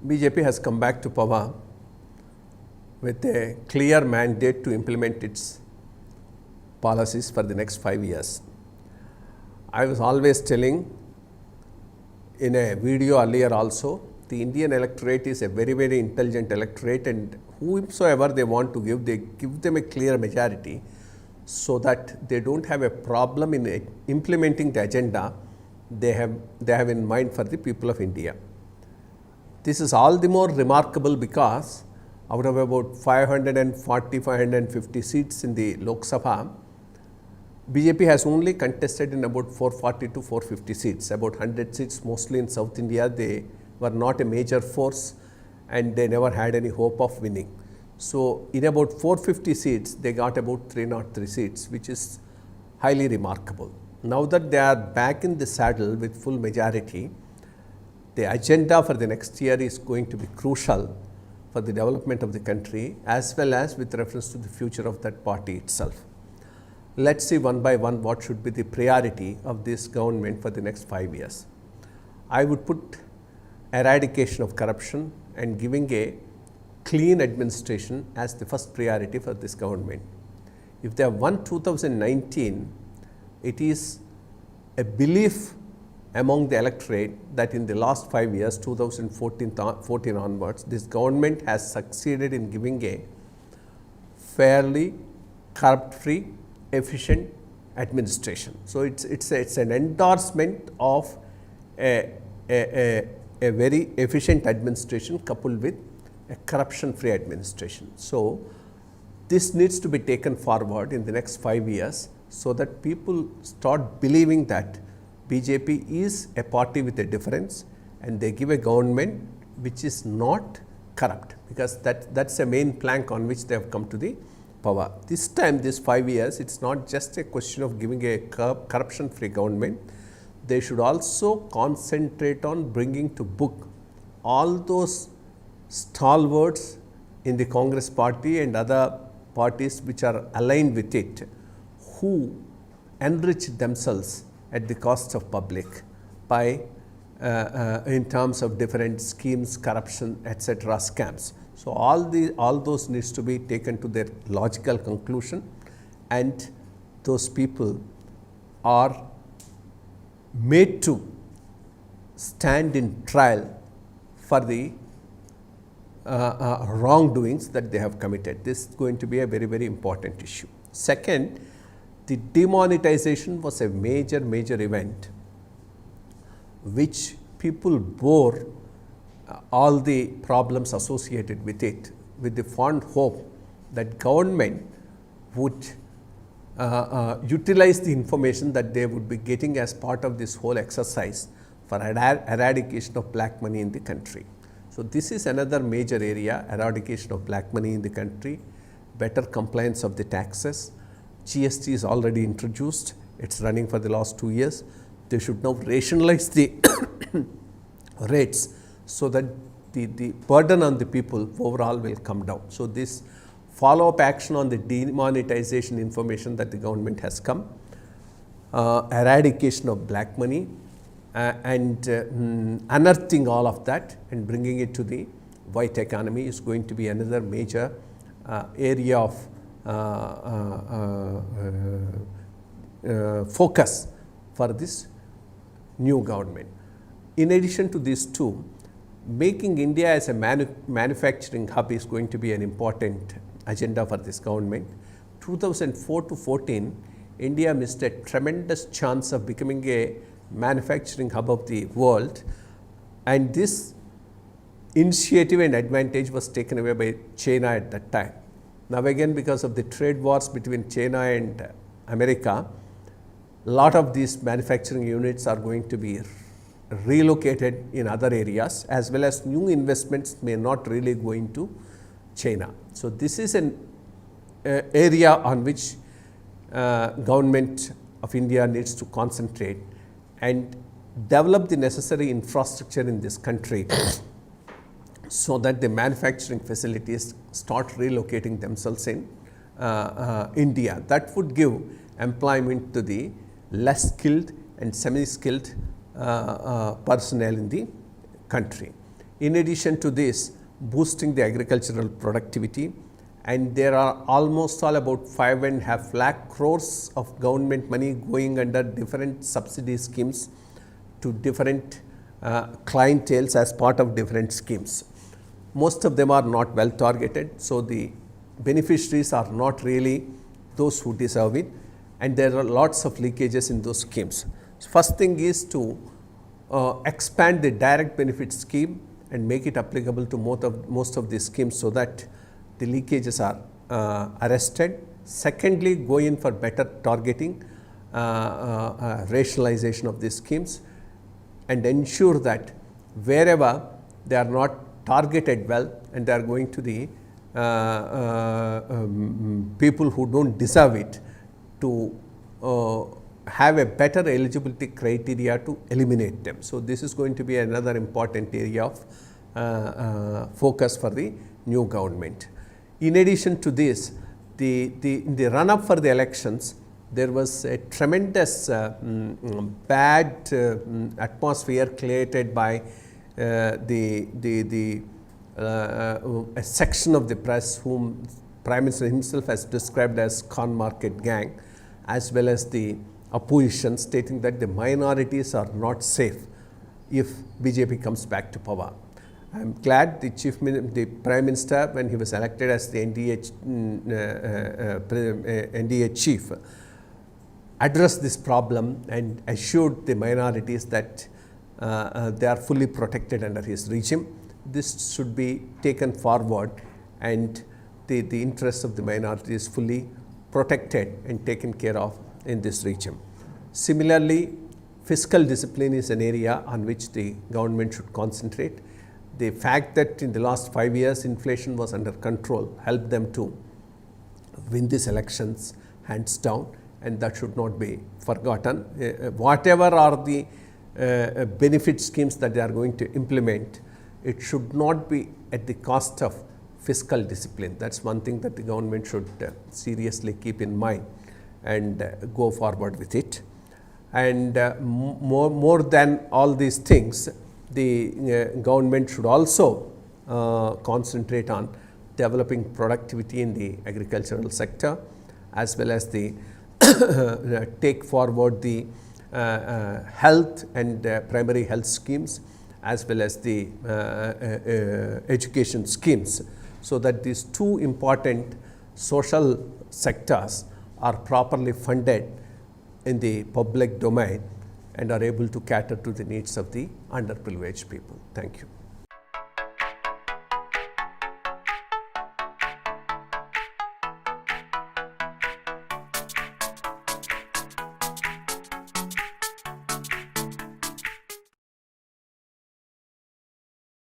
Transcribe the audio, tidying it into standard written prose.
BJP has come back to power with a clear mandate to implement its policies for the next 5 years. I was always telling in a video earlier also, the Indian electorate is a very, very intelligent electorate, and whomsoever they want to give, they give them a clear majority so that they don't have a problem in implementing the agenda they have in mind for the people of India. This is all the more remarkable because out of about 540, 550 seats in the Lok Sabha, BJP has only contested in about 440 to 450 seats, about 100 seats mostly in South India. They were not a major force and they never had any hope of winning. So, in about 450 seats, they got about 303 seats, which is highly remarkable. Now that they are back in the saddle with full majority, the agenda for the next year is going to be crucial for the development of the country as well as with reference to the future of that party itself. Let's see one by one what should be the priority of this government for the next 5 years. I would put eradication of corruption and giving a clean administration as the first priority for this government. If they have won 2019, it is a belief among the electorate that in the last 5 years, 2014 onwards, this government has succeeded in giving a fairly corrupt-free, efficient administration. So, it's an endorsement of a very efficient administration coupled with a corruption-free administration. So, this needs to be taken forward in the next 5 years so that people start believing that BJP is a party with a difference and they give a government which is not corrupt, because that's a main plank on which they have come to the power. This time, this 5 years, it's not just a question of giving a corruption-free government. They should also concentrate on bringing to book all those stalwarts in the Congress party and other parties which are aligned with it, who enrich themselves at the cost of public by in terms of different schemes, corruption, etc., scams. So, all those needs to be taken to their logical conclusion, and those people are made to stand in trial for the wrongdoings that they have committed. This is going to be a very, very important issue. Second, the demonetization was a major event which people bore all the problems associated with it, with the fond hope that government would utilize the information that they would be getting as part of this whole exercise for eradication of black money in the country. So, this is another major area, eradication of black money in the country, better compliance of the taxes. GST is already introduced, it is running for the last 2 years. They should now rationalize the rates so that the burden on the people overall will come down. So, this follow-up action on the demonetization information that the government has come, eradication of black money and unearthing all of that and bringing it to the white economy is going to be another major area of focus for this new government. In addition to these two, making India as a manufacturing hub is going to be an important agenda for this government. 2004 to 14, India missed a tremendous chance of becoming a manufacturing hub of the world, and this initiative and advantage was taken away by China at that time. Now again, because of the trade wars between China and America, a lot of these manufacturing units are going to be relocated in other areas, as well as new investments may not really go into China. So, this is an area on which government of India needs to concentrate and develop the necessary infrastructure in this country so that the manufacturing facilities start relocating themselves in India. That would give employment to the less skilled and semi-skilled personnel in the country. In addition to this, boosting the agricultural productivity, and there are almost all about 5.5 lakh crores of government money going under different subsidy schemes to different clienteles as part of different schemes. Most of them are not well targeted, so the beneficiaries are not really those who deserve it, and there are lots of leakages in those schemes. So first thing is to expand the direct benefit scheme and make it applicable to most of these schemes so that the leakages are arrested. Secondly, go in for better targeting, rationalization of these schemes, and ensure that wherever they are not targeted well and they are going to the people who don't deserve it, to have a better eligibility criteria to eliminate them. So this is going to be another important area of focus for the new government. In addition to this, in the run up for the elections, there was a tremendous bad atmosphere created by a section of the press whom Prime Minister himself has described as Khan Market gang, as well as the opposition, stating that the minorities are not safe if BJP comes back to power. I am glad the Prime Minister, when he was elected as the NDA chief, addressed this problem and assured the minorities that they are fully protected under his regime. This should be taken forward, and the interests of the minorities fully protected and taken care of in this regime. Similarly, fiscal discipline is an area on which the government should concentrate. The fact that in the last 5 years inflation was under control helped them to win these elections hands down, and that should not be forgotten. Whatever are the benefit schemes that they are going to implement, it should not be at the cost of fiscal discipline. That's one thing that the government should seriously keep in mind and go forward with it. And more than all these things, the government should also concentrate on developing productivity in the agricultural sector, as well as the take forward the health and primary health schemes, as well as the education schemes, so that these two important social sectors are properly funded in the public domain and are able to cater to the needs of the underprivileged people. Thank you.